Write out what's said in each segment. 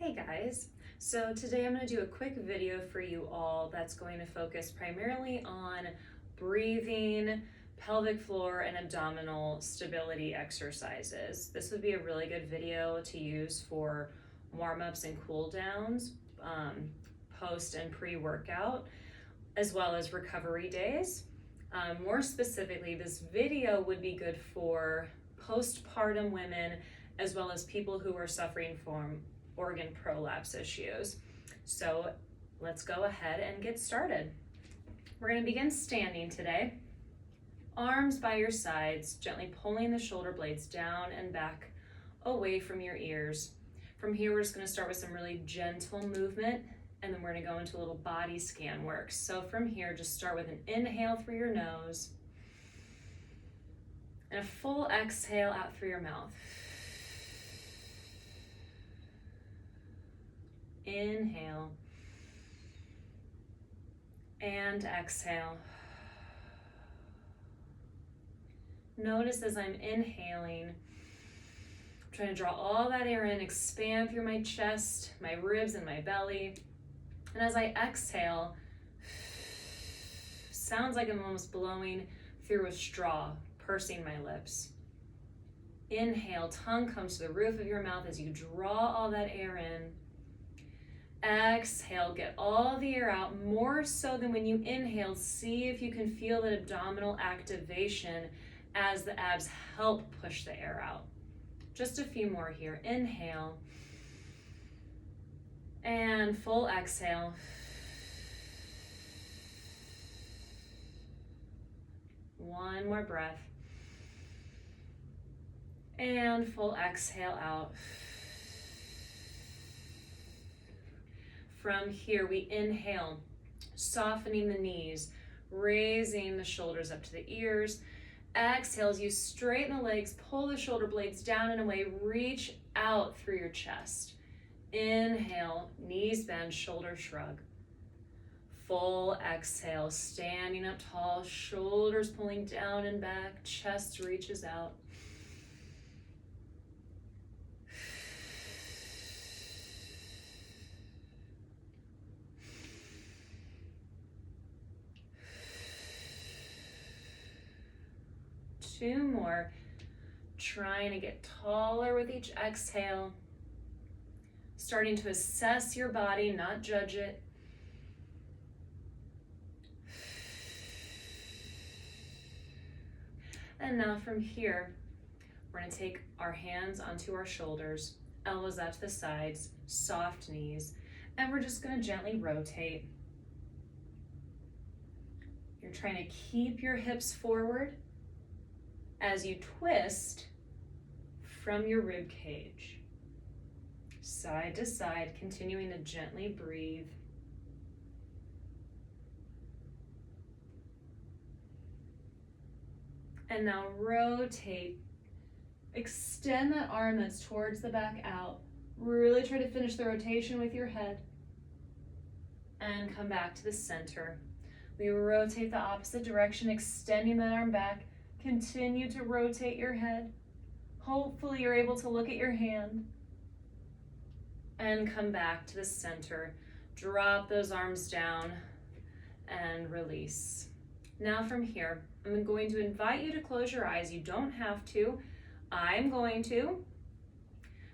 Hey guys, so today I'm going to do a quick video for you all that's going to focus primarily on breathing, pelvic floor, and abdominal stability exercises. This would be a really good video to use for warm-ups and cool downs, post and pre-workout, as well as recovery days. More specifically, this video would be good for postpartum women as well as people who are suffering from organ prolapse issues. So let's go ahead and get started. We're going to begin standing today. Arms by your sides, gently pulling the shoulder blades down and back away from your ears. From here, we're just going to start with some really gentle movement, and then we're going to go into a little body scan work. So from here, just start with an inhale through your nose and a full exhale out through your mouth. Inhale and exhale. Notice as I'm inhaling, I'm trying to draw all that air in, expand through my chest, my ribs, and my belly. And as I exhale, sounds like I'm almost blowing through a straw, pursing my lips. Inhale, tongue comes to the roof of your mouth as you draw all that air in. Exhale, get all the air out, more so than when you inhaled. See if you can feel that abdominal activation as the abs help push the air out. Just a few more here. Inhale and full exhale. One more breath. And full exhale out. From here, we inhale, softening the knees, raising the shoulders up to the ears. Exhale as you straighten the legs, pull the shoulder blades down and away, reach out through your chest. Inhale, knees bend, shoulders shrug. Full exhale, standing up tall, shoulders pulling down and back, chest reaches out. Two more. Trying to get taller with each exhale. Starting to assess your body, not judge it. And now from here, we're going to take our hands onto our shoulders, elbows out to the sides, soft knees, and we're just going to gently rotate. You're trying to keep your hips forward as you twist from your rib cage. Side to side, continuing to gently breathe. And now rotate. Extend that arm that's towards the back out. Really try to finish the rotation with your head. And come back to the center. We rotate the opposite direction, extending that arm back. Continue to rotate your head. Hopefully you're able to look at your hand. And come back to the center. Drop those arms down and release. Now from here, I'm going to invite you to close your eyes. You don't have to. I'm going to.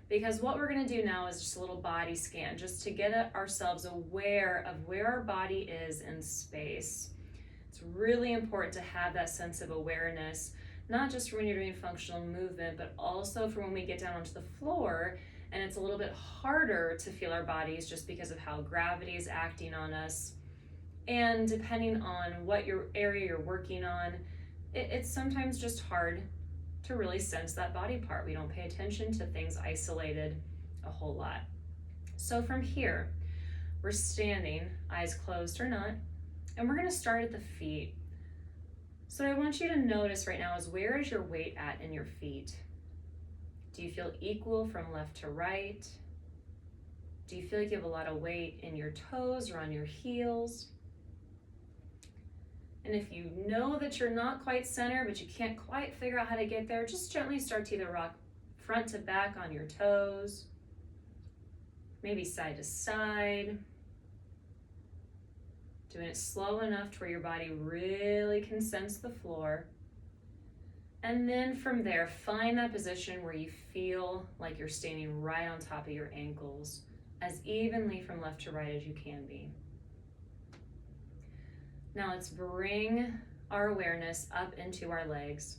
Because what we're going to do now is just a little body scan, just to get ourselves aware of where our body is in space. It's really important to have that sense of awareness, not just for when you're doing functional movement, but also for when we get down onto the floor and it's a little bit harder to feel our bodies just because of how gravity is acting on us. And depending on what your area you're working on, it's sometimes just hard to really sense that body part. We don't pay attention to things isolated a whole lot. So from here, we're standing, eyes closed or not, and we're going to start at the feet. So what I want you to notice right now is, where is your weight at in your feet? Do you feel equal from left to right? Do you feel like you have a lot of weight in your toes or on your heels? And if you know that you're not quite center, but you can't quite figure out how to get there, just gently start to either rock front to back on your toes, maybe side to side. Doing it slow enough to where your body really can sense the floor. And then from there, find that position where you feel like you're standing right on top of your ankles, as evenly from left to right as you can be. Now let's bring our awareness up into our legs.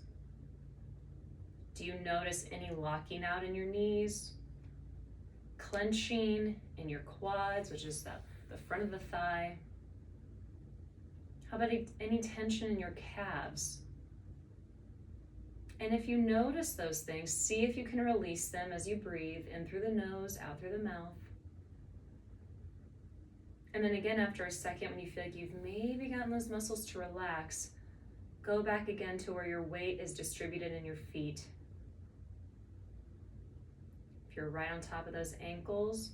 Do you notice any locking out in your knees? Clenching in your quads, which is the front of the thigh? How about any tension in your calves? And if you notice those things, see if you can release them as you breathe in through the nose, out through the mouth. And then again, after a second, when you feel like you've maybe gotten those muscles to relax, go back again to where your weight is distributed in your feet. If you're right on top of those ankles,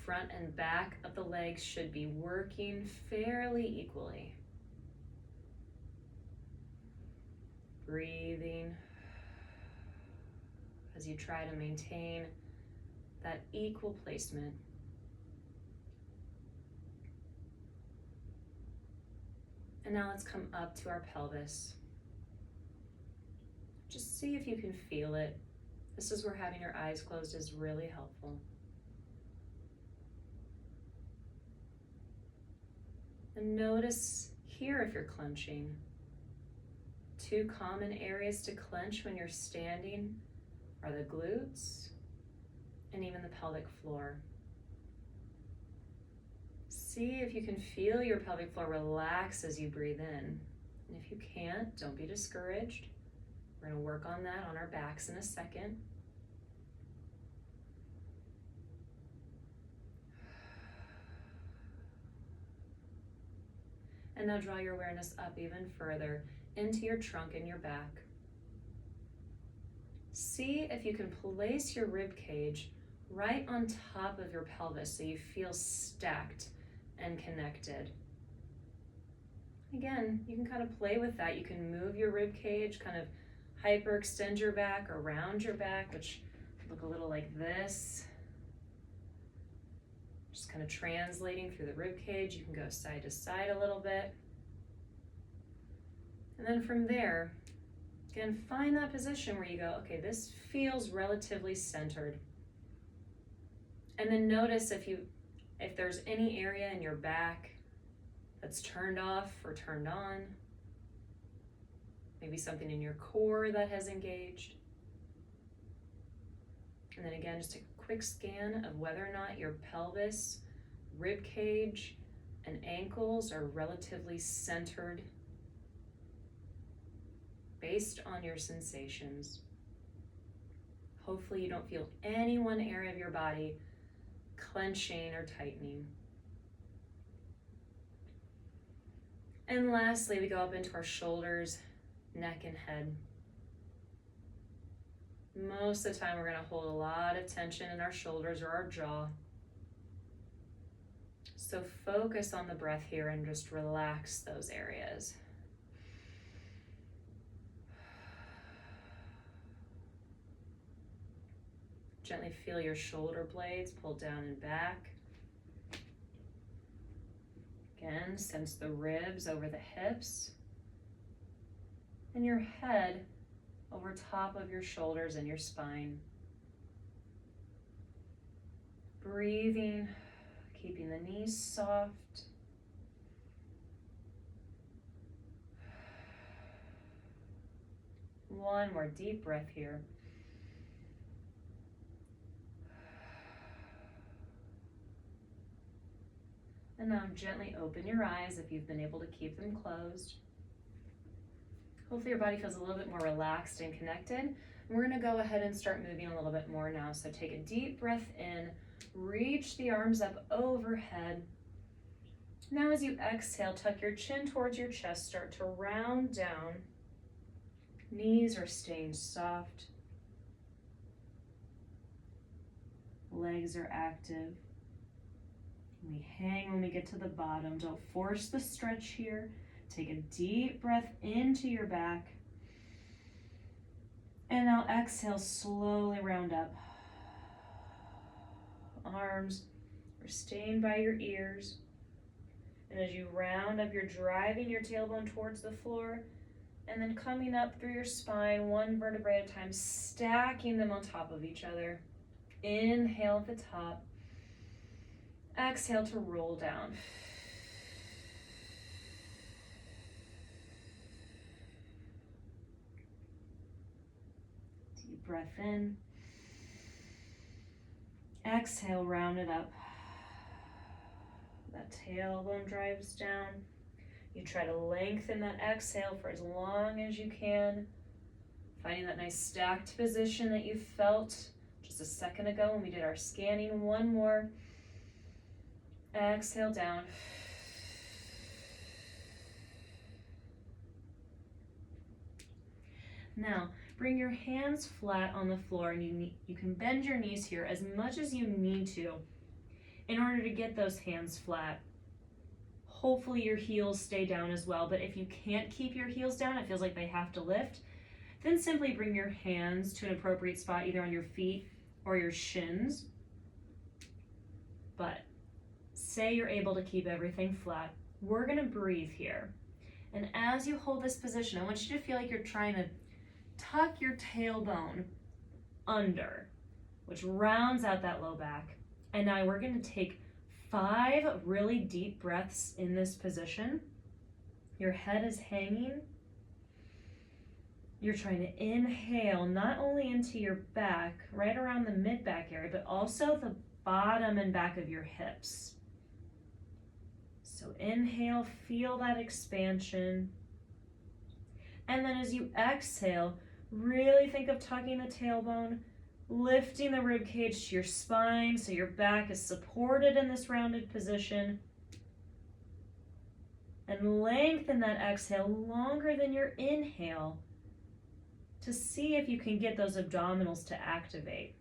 front and back of the legs should be working fairly equally. Breathing as you try to maintain that equal placement. And now let's come up to our pelvis. Just see if you can feel it. This is where having your eyes closed is really helpful. And notice here if you're clenching. Two common areas to clench when you're standing are the glutes and even the pelvic floor. See if you can feel your pelvic floor relax as you breathe in. And if you can't, don't be discouraged. We're going to work on that on our backs in a second. And now draw your awareness up even further into your trunk and your back. See if you can place your rib cage right on top of your pelvis so you feel stacked and connected. Again, you can kind of play with that. You can move your rib cage, kind of hyperextend your back around your back, which look a little like this. Just kind of translating through the rib cage. You can go side to side a little bit. And then from there, again, find that position where you go, okay, this feels relatively centered. And then notice if there's any area in your back that's turned off or turned on. Maybe something in your core that has engaged. And then again, just take a quick scan of whether or not your pelvis, rib cage, and ankles are relatively centered based on your sensations. Hopefully you don't feel any one area of your body clenching or tightening. And lastly, we go up into our shoulders, neck, and head. Most of the time, we're going to hold a lot of tension in our shoulders or our jaw. So focus on the breath here and just relax those areas. Gently feel your shoulder blades pull down and back. Again, sense the ribs over the hips and your head over top of your shoulders and your spine. Breathing, keeping the knees soft. One more deep breath here. And now gently open your eyes if you've been able to keep them closed. Hopefully your body feels a little bit more relaxed and connected. And we're going to go ahead and start moving a little bit more now. So take a deep breath in, reach the arms up overhead. Now as you exhale, tuck your chin towards your chest, start to round down. Knees are staying soft. Legs are active. We hang when we get to the bottom. Don't force the stretch here. Take a deep breath into your back. And now exhale, slowly round up. arms are staying by your ears. And as you round up, you're driving your tailbone towards the floor and then coming up through your spine, one vertebrae at a time, stacking them on top of each other. Inhale at the top. Exhale to roll down. Deep breath in. Exhale, round it up. That tailbone drives down. You try to lengthen that exhale for as long as you can. Finding that nice stacked position that you felt just a second ago when we did our scanning. One more. Exhale down. Now, bring your hands flat on the floor, and you can bend your knees here as much as you need to in order to get those hands flat. Hopefully your heels stay down as well, but if you can't keep your heels down, it feels like they have to lift, then simply bring your hands to an appropriate spot, either on your feet or your shins. But say you're able to keep everything flat. We're gonna breathe here. And as you hold this position, I want you to feel like you're trying to tuck your tailbone under, which rounds out that low back. And now we're gonna take 5 really deep breaths in this position. Your head is hanging. You're trying to inhale not only into your back, right around the mid-back area, but also the bottom and back of your hips. So inhale, feel that expansion. And then as you exhale, really think of tucking the tailbone, lifting the rib cage to your spine so your back is supported in this rounded position. And lengthen that exhale longer than your inhale to see if you can get those abdominals to activate.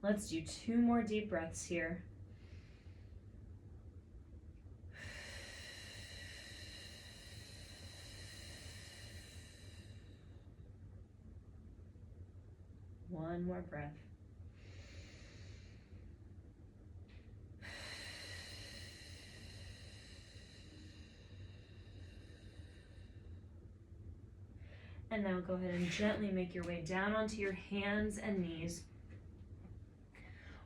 Let's do 2 more deep breaths here. One more breath. And now go ahead and gently make your way down onto your hands and knees.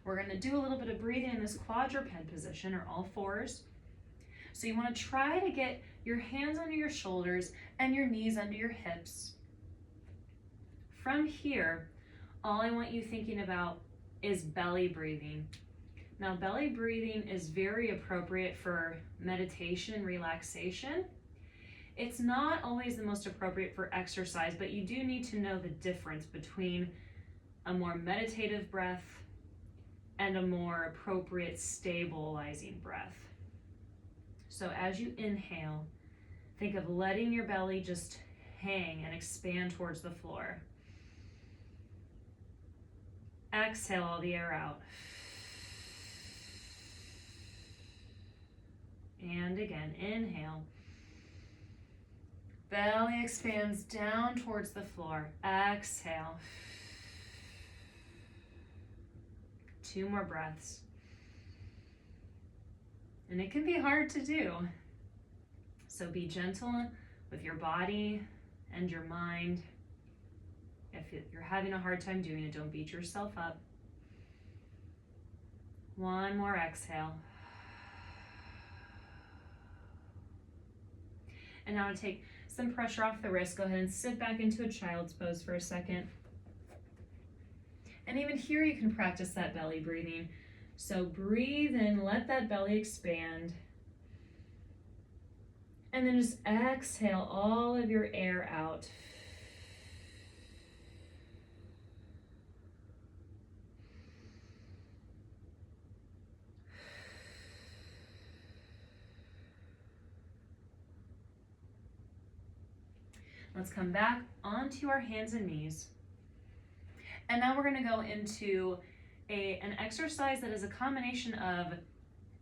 We're going to do a little bit of breathing in this quadruped position, or all fours. So you want to try to get your hands under your shoulders and your knees under your hips. From here, all I want you thinking about is belly breathing. Now, belly breathing is very appropriate for meditation and relaxation. It's not always the most appropriate for exercise, but you do need to know the difference between a more meditative breath and a more appropriate stabilizing breath. So as you inhale, think of letting your belly just hang and expand towards the floor. Exhale all the air out. And again, inhale. Belly expands down towards the floor. Exhale. 2 more breaths. And it can be hard to do. So be gentle with your body and your mind. If you're having a hard time doing it, don't beat yourself up. 1 more exhale. And now to take some pressure off the wrist, go ahead and sit back into a child's pose for a second. And even here you can practice that belly breathing. So breathe in, let that belly expand. And then just exhale all of your air out. Let's come back onto our hands and knees. And now we're going to go into an exercise that is a combination of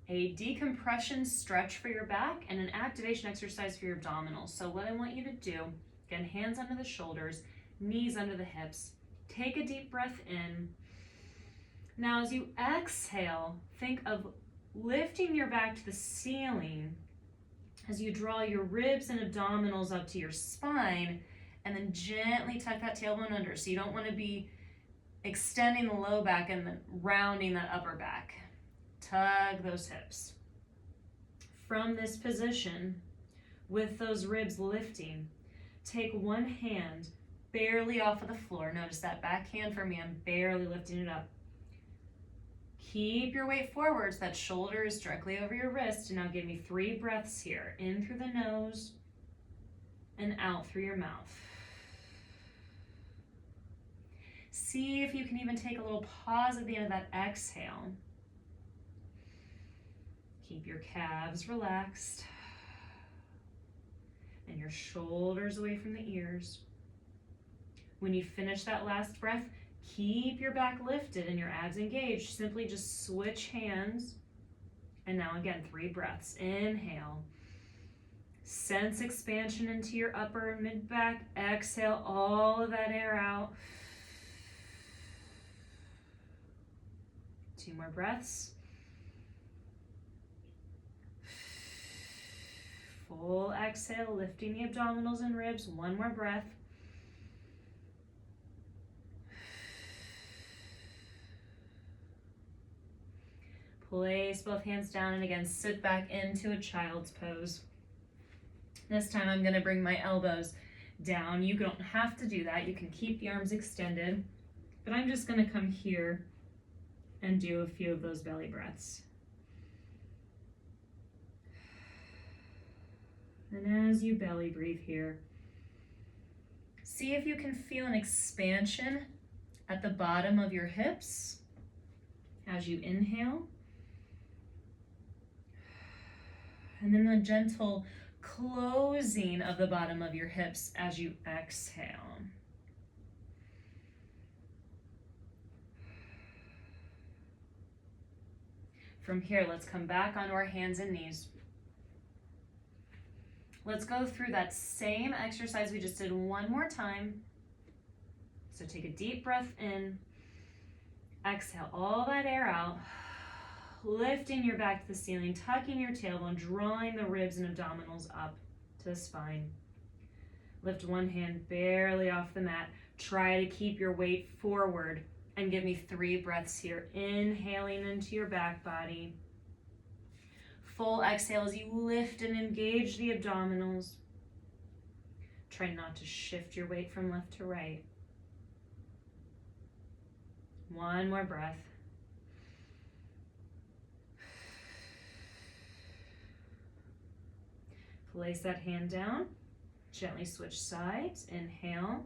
a decompression stretch for your back and an activation exercise for your abdominals. So what I want you to do, again, hands under the shoulders, knees under the hips. Take a deep breath in. Now as you exhale, think of lifting your back to the ceiling as you draw your ribs and abdominals up to your spine, and then gently tuck that tailbone under. So you don't want to be extending the low back and then rounding that upper back. Tug those hips. From this position, with those ribs lifting, take one hand barely off of the floor. Notice that back hand for me, I'm barely lifting it up. Keep your weight forward so that shoulder is directly over your wrist. And now give me 3 breaths here. In through the nose and out through your mouth. See if you can even take a little pause at the end of that exhale. Keep your calves relaxed and your shoulders away from the ears. When you finish that last breath, keep your back lifted and your abs engaged. Simply just switch hands. And now again, 3 breaths. Inhale. Sense expansion into your upper and mid back. Exhale all of that air out. 2 more breaths. Full exhale, lifting the abdominals and ribs. 1 more breath. Place both hands down and again, sit back into a child's pose. This time I'm gonna bring my elbows down. You don't have to do that. You can keep the arms extended, but I'm just gonna come here and do a few of those belly breaths. And as you belly breathe here, see if you can feel an expansion at the bottom of your hips as you inhale. And then the gentle closing of the bottom of your hips as you exhale. From here, let's come back onto our hands and knees. Let's go through that same exercise we just did one more time. So take a deep breath in, exhale all that air out, lifting your back to the ceiling, tucking your tailbone, drawing the ribs and abdominals up to the spine. Lift one hand barely off the mat. Try to keep your weight forward and give me 3 breaths here. Inhaling into your back body. Full exhale as you lift and engage the abdominals. Try not to shift your weight from left to right. 1 more breath. Place that hand down. Gently switch sides. Inhale.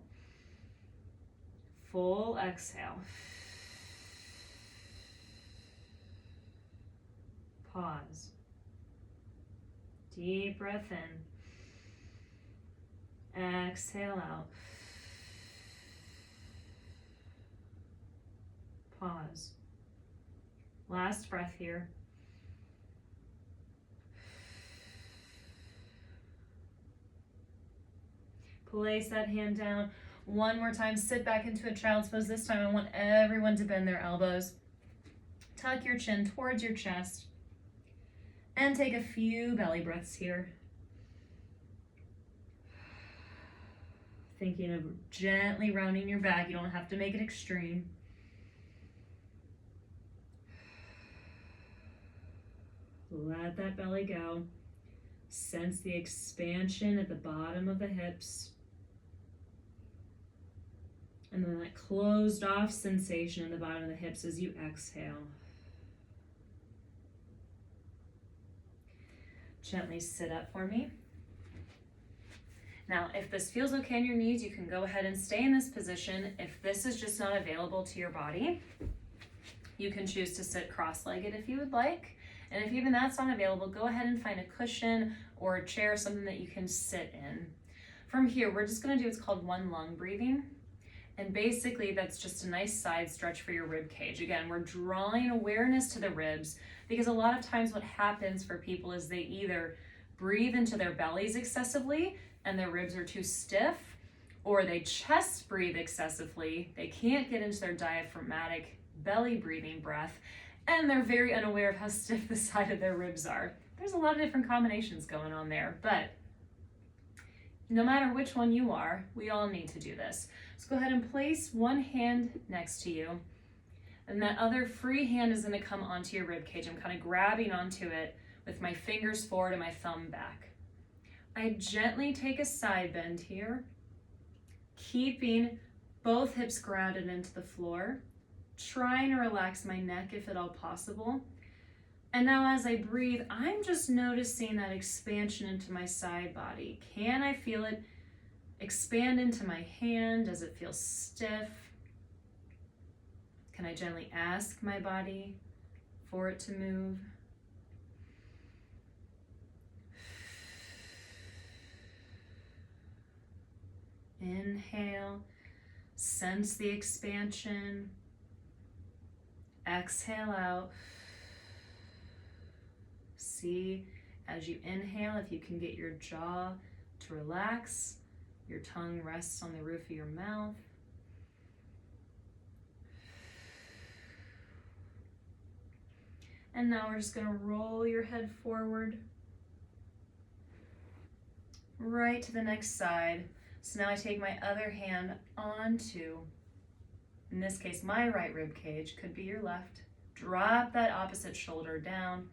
Full exhale. Pause. Deep breath in. Exhale out. Pause. Last breath here. Place that hand down. 1 more time, sit back into a child's pose. This time I want everyone to bend their elbows. Tuck your chin towards your chest. And take a few belly breaths here. Thinking of gently rounding your back. You don't have to make it extreme. Let that belly go. Sense the expansion at the bottom of the hips. And then that closed off sensation in the bottom of the hips as you exhale. Gently sit up for me. Now, if this feels okay on your knees, you can go ahead and stay in this position. If this is just not available to your body, you can choose to sit cross-legged if you would like. And if even that's not available, go ahead and find a cushion or a chair, something that you can sit in. From here, we're just gonna do what's called 1 lung breathing. And basically that's just a nice side stretch for your rib cage. Again, we're drawing awareness to the ribs because a lot of times what happens for people is they either breathe into their bellies excessively and their ribs are too stiff, or they chest breathe excessively. They can't get into their diaphragmatic belly breathing breath, and they're very unaware of how stiff the side of their ribs are. There's a lot of different combinations going on there, but no matter which one you are, we all need to do this. So go ahead and place one hand next to you, and that other free hand is going to come onto your rib cage. I'm kind of grabbing onto it with my fingers forward and my thumb back. I gently take a side bend here, keeping both hips grounded into the floor, trying to relax my neck if at all possible. And now as I breathe, I'm just noticing that expansion into my side body. Can I feel it expand into my hand? Does it feel stiff? Can I gently ask my body for it to move? Inhale, sense the expansion. Exhale out. See as you inhale if you can get your jaw to relax, your tongue rests on the roof of your mouth. And now we're just going to roll your head forward, right to the next side. So now I take my other hand onto, in this case, my right rib cage, could be your left. Drop that opposite shoulder down,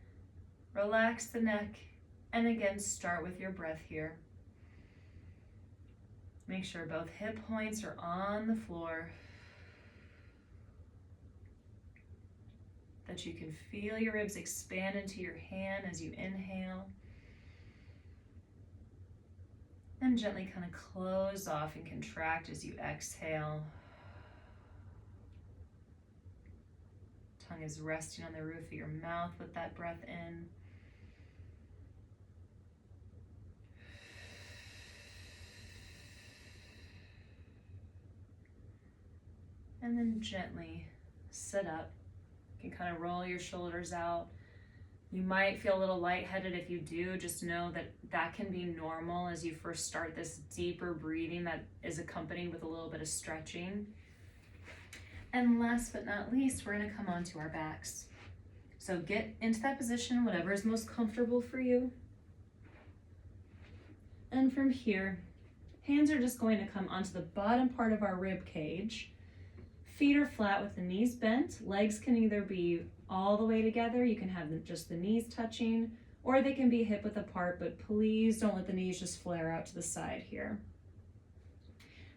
relax the neck, and again, start with your breath here. Make sure both hip points are on the floor, that you can feel your ribs expand into your hand as you inhale. And gently kind of close off and contract as you exhale. Tongue is resting on the roof of your mouth with that breath in. And then gently sit up. You can kind of roll your shoulders out. You might feel a little lightheaded. If you do, just know that that can be normal as you first start this deeper breathing that is accompanied with a little bit of stretching. And last but not least, we're going to come onto our backs. So get into that position, whatever is most comfortable for you. And from here, hands are just going to come onto the bottom part of our rib cage. Feet are flat with the knees bent. Legs can either be all the way together, you can have just the knees touching, or they can be hip width apart, but please don't let the knees just flare out to the side here.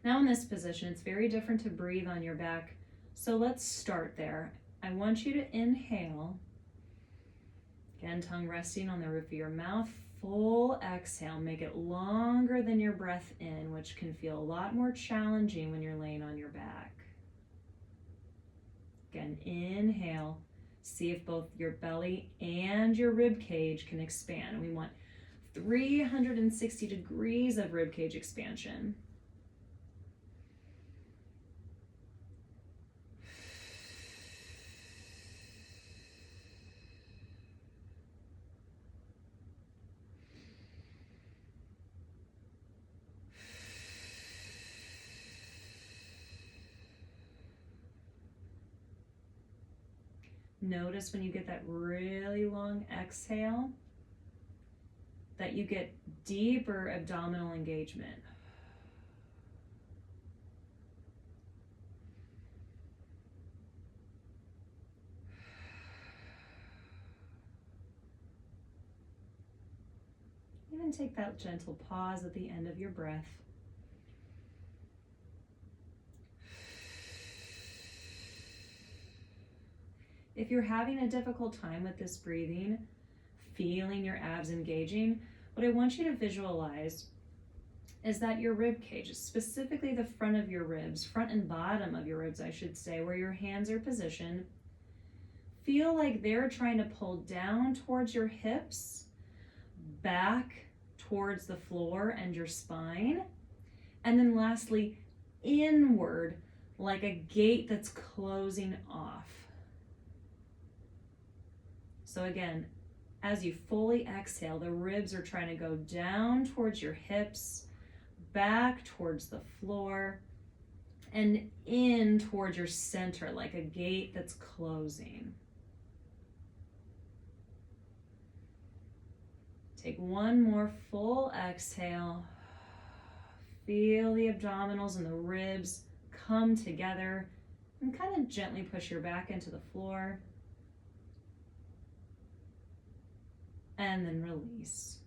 Now in this position, it's very different to breathe on your back, so let's start there. I want you to inhale. Again, tongue resting on the roof of your mouth. Full exhale, make it longer than your breath in, which can feel a lot more challenging when you're laying on your back. Again, inhale. See if both your belly and your rib cage can expand. We want 360 degrees of rib cage expansion. Notice when you get that really long exhale that you get deeper abdominal engagement. Even take that gentle pause at the end of your breath. If you're having a difficult time with this breathing, feeling your abs engaging, what I want you to visualize is that your rib cage, specifically the front of your ribs, front and bottom of your ribs, I should say, where your hands are positioned, feel like they're trying to pull down towards your hips, back towards the floor and your spine, and then lastly, inward, like a gate that's closing off. So again, as you fully exhale, the ribs are trying to go down towards your hips, back towards the floor, and in towards your center, like a gate that's closing. Take one more full exhale. Feel the abdominals and the ribs come together and kind of gently push your back into the floor. And then release.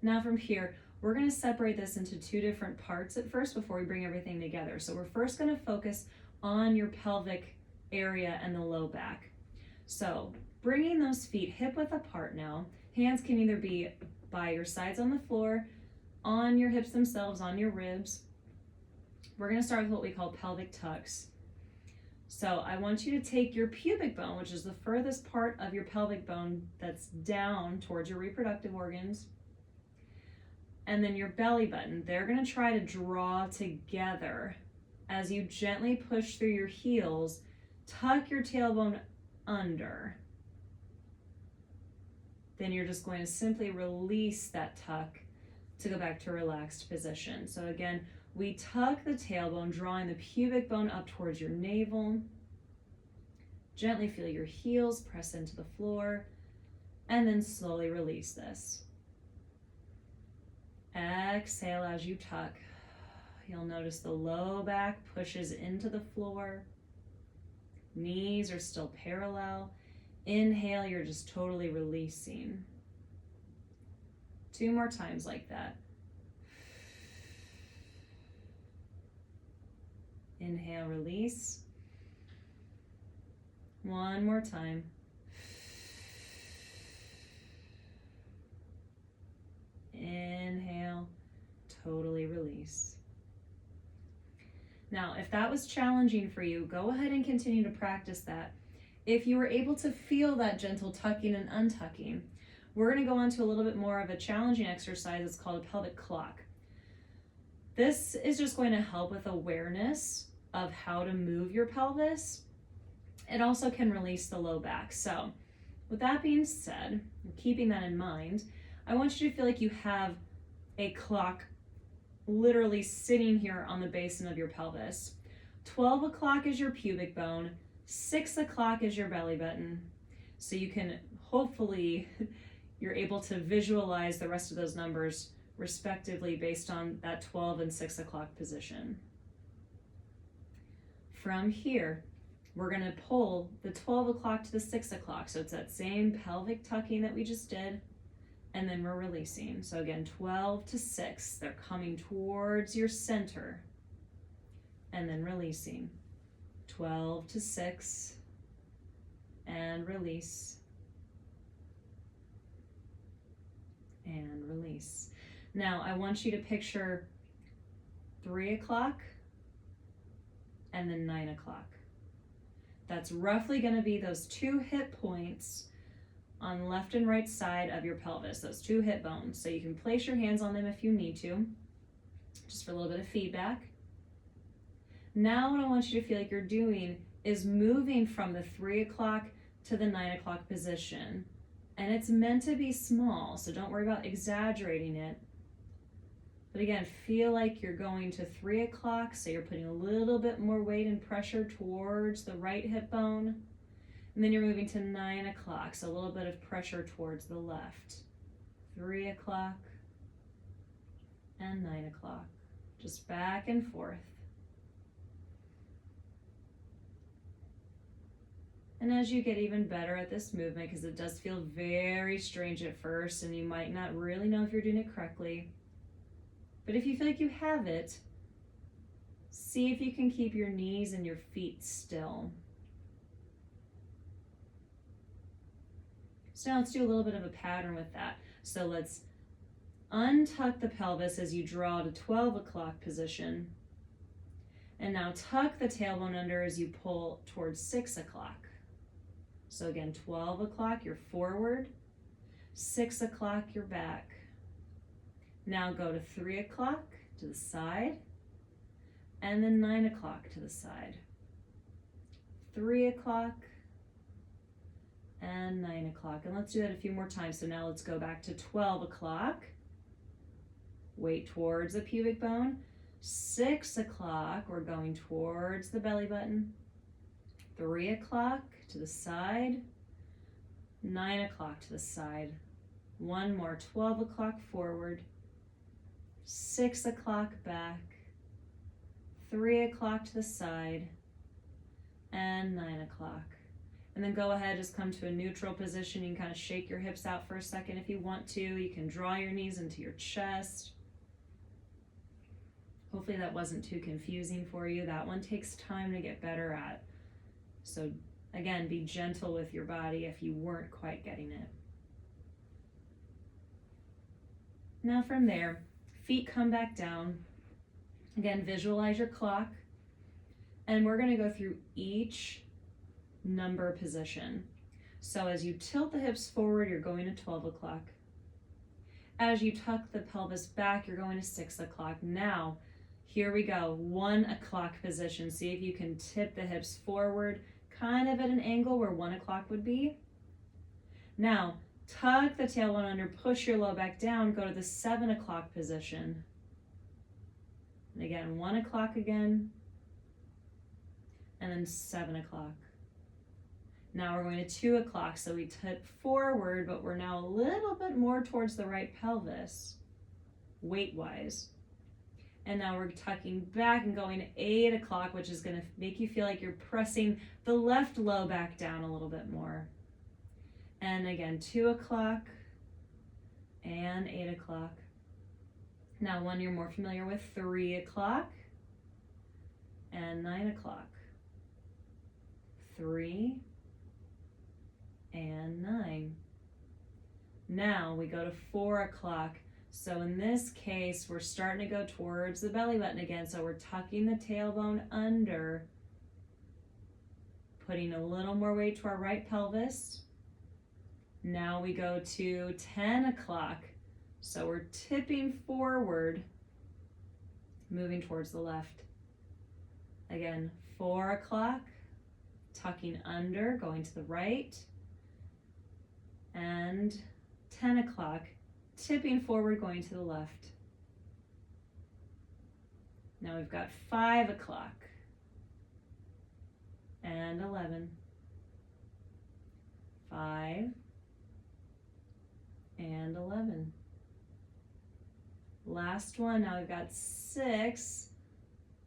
Now from here, we're going to separate this into two different parts at first before we bring everything together. So we're first going to focus on your pelvic area and the low back. So bringing those feet hip width apart now. Hands can either be by your sides on the floor, on your hips themselves, on your ribs. We're going to start with what we call pelvic tucks. So I want you to take your pubic bone, which is the furthest part of your pelvic bone that's down towards your reproductive organs, and then your belly button. They're going to try to draw together as you gently push through your heels. Tuck your tailbone under. Then you're just going to simply release that tuck to go back to a relaxed position. So again, we tuck the tailbone, drawing the pubic bone up towards your navel. Gently feel your heels press into the floor, and then slowly release this. Exhale as you tuck. You'll notice the low back pushes into the floor. Knees are still parallel. Inhale, you're just totally releasing. 2 more times like that. Inhale, release. 1 more time. Inhale, totally release. Now, if that was challenging for you, go ahead and continue to practice that. If you were able to feel that gentle tucking and untucking, we're going to go on to a little bit more of a challenging exercise. It's called a pelvic clock. This is just going to help with awareness of how to move your pelvis. It also can release the low back. So with that being said, keeping that in mind, I want you to feel like you have a clock literally sitting here on the basin of your pelvis. 12 o'clock is your pubic bone, 6 o'clock is your belly button. So you can hopefully, you're able to visualize the rest of those numbers respectively based on that 12 and 6 o'clock position. From here, we're going to pull the 12 o'clock to the 6 o'clock. So it's that same pelvic tucking that we just did. And then we're releasing. So again, 12 to 6, they're coming towards your center. And then releasing. 12 to 6, and release. And release. Now, I want you to picture 3 o'clock and then 9 o'clock. That's roughly going to be those 2 hip points on left and right side of your pelvis, those 2 hip bones. So you can place your hands on them if you need to, just for a little bit of feedback. Now what I want you to feel like you're doing is moving from the 3 o'clock to the 9 o'clock position. And it's meant to be small, so don't worry about exaggerating it. But again, feel like you're going to 3 o'clock, so you're putting a little bit more weight and pressure towards the right hip bone. And then you're moving to 9 o'clock, so a little bit of pressure towards the left. 3 o'clock and 9 o'clock, just back and forth. And as you get even better at this movement, because it does feel very strange at first and you might not really know if you're doing it correctly, but if you feel like you have it, see if you can keep your knees and your feet still. So now let's do a little bit of a pattern with that. So let's untuck the pelvis as you draw to 12 o'clock position. And now tuck the tailbone under as you pull towards 6 o'clock. So again, 12 o'clock, you're forward. 6 o'clock, you're back. Now go to 3 o'clock to the side. And then 9 o'clock to the side. 3 o'clock and 9 o'clock. And let's do that a few more times. So now let's go back to 12 o'clock. Weight towards the pubic bone. 6 o'clock, we're going towards the belly button. 3 o'clock to the side. 9 o'clock to the side. One more, 12 o'clock forward. 6 o'clock back. 3 o'clock to the side. And 9 o'clock. And then go ahead, just come to a neutral position. You can kind of shake your hips out for a second if you want to. You can draw your knees into your chest. Hopefully that wasn't too confusing for you. That one takes time to get better at. So again, be gentle with your body if you weren't quite getting it. Now from there, feet come back down. Again, visualize your clock. And we're going to go through each number position. So as you tilt the hips forward, you're going to 12 o'clock. As you tuck the pelvis back, you're going to 6 o'clock. Now, here we go, 1 o'clock position. See if you can tip the hips forward, kind of at an angle where 1 o'clock would be. Now, tuck the tailbone under, push your low back down, go to the 7 o'clock position. And again, 1 o'clock again, and then 7 o'clock. Now we're going to 2 o'clock, so we tip forward, but we're now a little bit more towards the right pelvis, weight-wise. And now we're tucking back and going to 8 o'clock, which is going to make you feel like you're pressing the left low back down a little bit more. And again, 2 o'clock and 8 o'clock. Now one you're more familiar with, 3 o'clock and 9 o'clock. 3 and 9. Now we go to 4 o'clock. So in this case, we're starting to go towards the belly button again. So we're tucking the tailbone under, putting a little more weight to our right pelvis. Now we go to 10 o'clock. So we're tipping forward, moving towards the left. Again, 4 o'clock, tucking under, going to the right. And 10 o'clock, tipping forward, going to the left. Now we've got 5 o'clock and 11. 5 and 11. Last one, now we've got 6.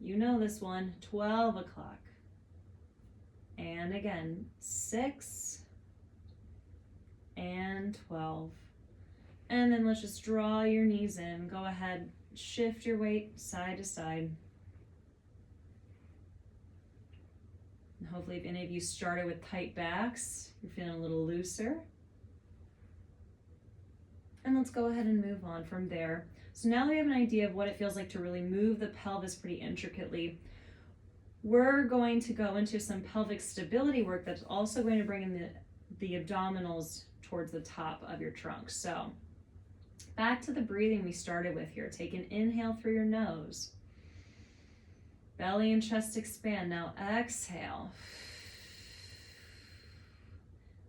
You know this one, 12 o'clock. And again, 6 and 12. And then let's just draw your knees in. Go ahead, shift your weight side to side. And hopefully if any of you started with tight backs, you're feeling a little looser. And let's go ahead and move on from there. So now that we have an idea of what it feels like to really move the pelvis pretty intricately, we're going to go into some pelvic stability work that's also going to bring in the abdominals towards the top of your trunk. So back to the breathing we started with here. Take an inhale through your nose. Belly and chest expand. Now exhale.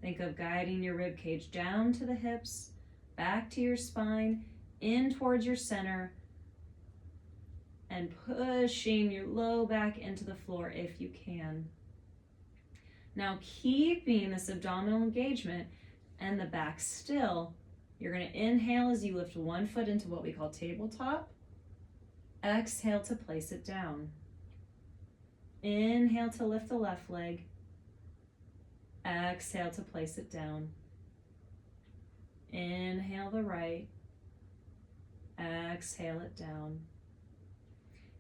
Think of guiding your rib cage down to the hips, back to your spine, in towards your center, and pushing your low back into the floor if you can. Now keeping this abdominal engagement and the back still, you're going to inhale as you lift one foot into what we call tabletop. Exhale to place it down. Inhale to lift the left leg. Exhale to place it down. Inhale the right. Exhale it down.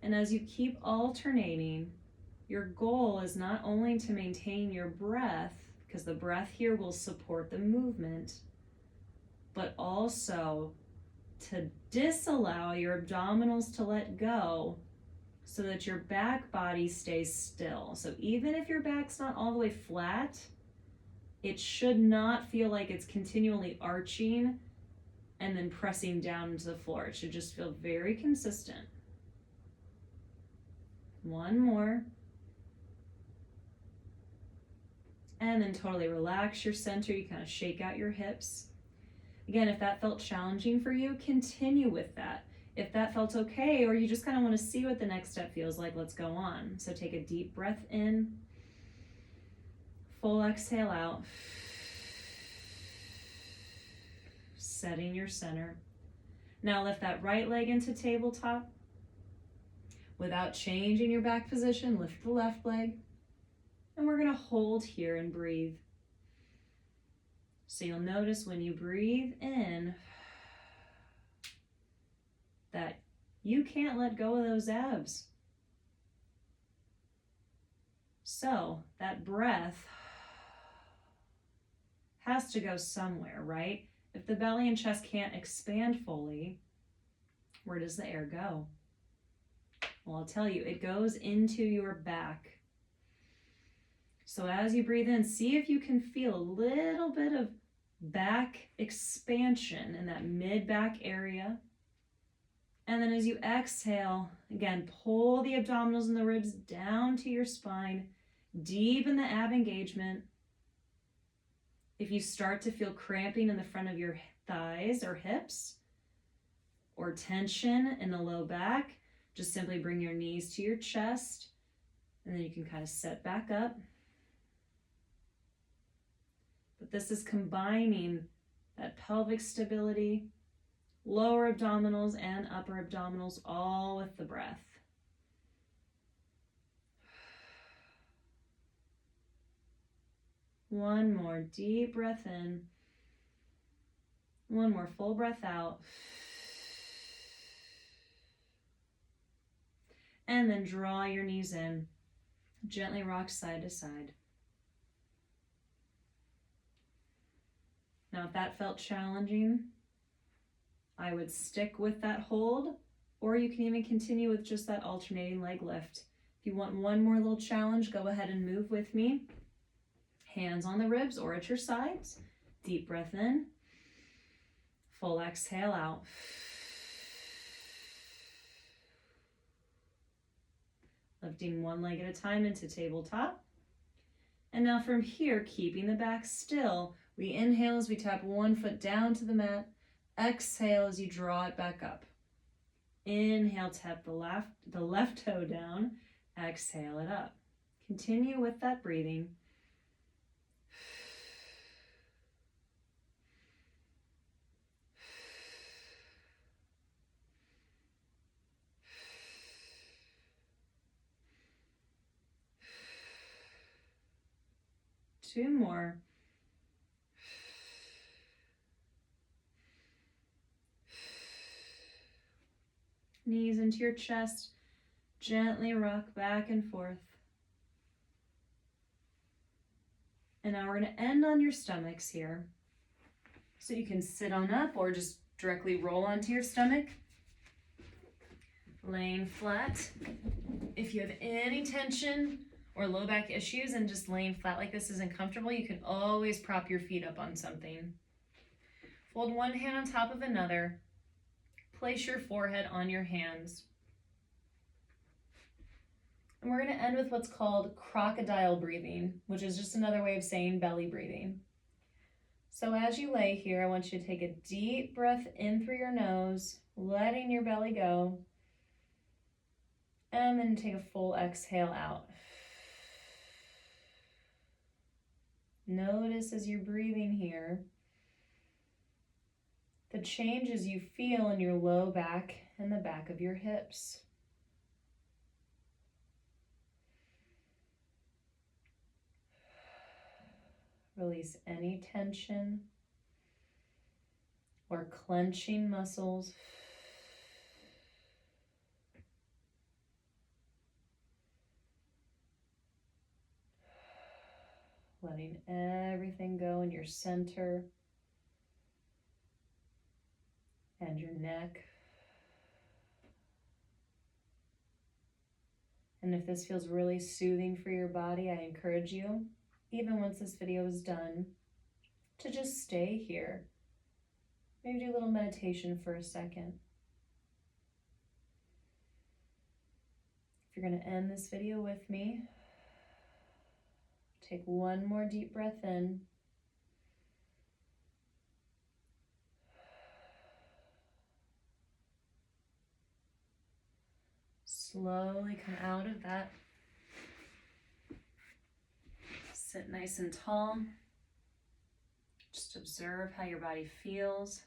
And as you keep alternating, your goal is not only to maintain your breath, because the breath here will support the movement, but also to disallow your abdominals to let go so that your back body stays still. So even if your back's not all the way flat, it should not feel like it's continually arching and then pressing down into the floor. It should just feel very consistent. One more. And then totally relax your center. You kind of shake out your hips. Again, if that felt challenging for you, continue with that. If that felt okay, or you just kind of want to see what the next step feels like, let's go on. So take a deep breath in, full exhale out, setting your center. Now lift that right leg into tabletop. Without changing your back position, lift the left leg. And we're going to hold here and breathe. So you'll notice when you breathe in that you can't let go of those abs. So that breath has to go somewhere, right? If the belly and chest can't expand fully, where does the air go? Well, I'll tell you, it goes into your back. So as you breathe in, see if you can feel a little bit of back expansion in that mid-back area. And then as you exhale, again, pull the abdominals and the ribs down to your spine, deepen the ab engagement. If you start to feel cramping in the front of your thighs or hips, or tension in the low back, just simply bring your knees to your chest, and then you can kind of set back up. But this is combining that pelvic stability, lower abdominals and upper abdominals, all with the breath. One more deep breath in. One more full breath out. And then draw your knees in. Gently rock side to side. Now, if that felt challenging, I would stick with that hold, or you can even continue with just that alternating leg lift. If you want one more little challenge, go ahead and move with me. Hands on the ribs or at your sides. Deep breath in. Full exhale out. Lifting one leg at a time into tabletop. And now from here, keeping the back still, we inhale as we tap one foot down to the mat. Exhale as you draw it back up. Inhale, tap the left toe down. Exhale it up. Continue with that breathing. Two more. Knees into your chest. Gently rock back and forth. And now we're going to end on your stomachs here. So you can sit on up or just directly roll onto your stomach. Laying flat. If you have any tension or low back issues and just laying flat like this isn't comfortable, you can always prop your feet up on something. Fold one hand on top of another. Place your forehead on your hands. And we're going to end with what's called crocodile breathing, which is just another way of saying belly breathing. So as you lay here, I want you to take a deep breath in through your nose, letting your belly go. And then take a full exhale out. Notice as you're breathing here, the changes you feel in your low back and the back of your hips. Release any tension or clenching muscles. Letting everything go in your center and your neck. And if this feels really soothing for your body, I encourage you, even once this video is done, to just stay here. Maybe do a little meditation for a second. If you're going to end this video with me, take one more deep breath in. Slowly come out of that. Sit nice and tall. Just observe how your body feels.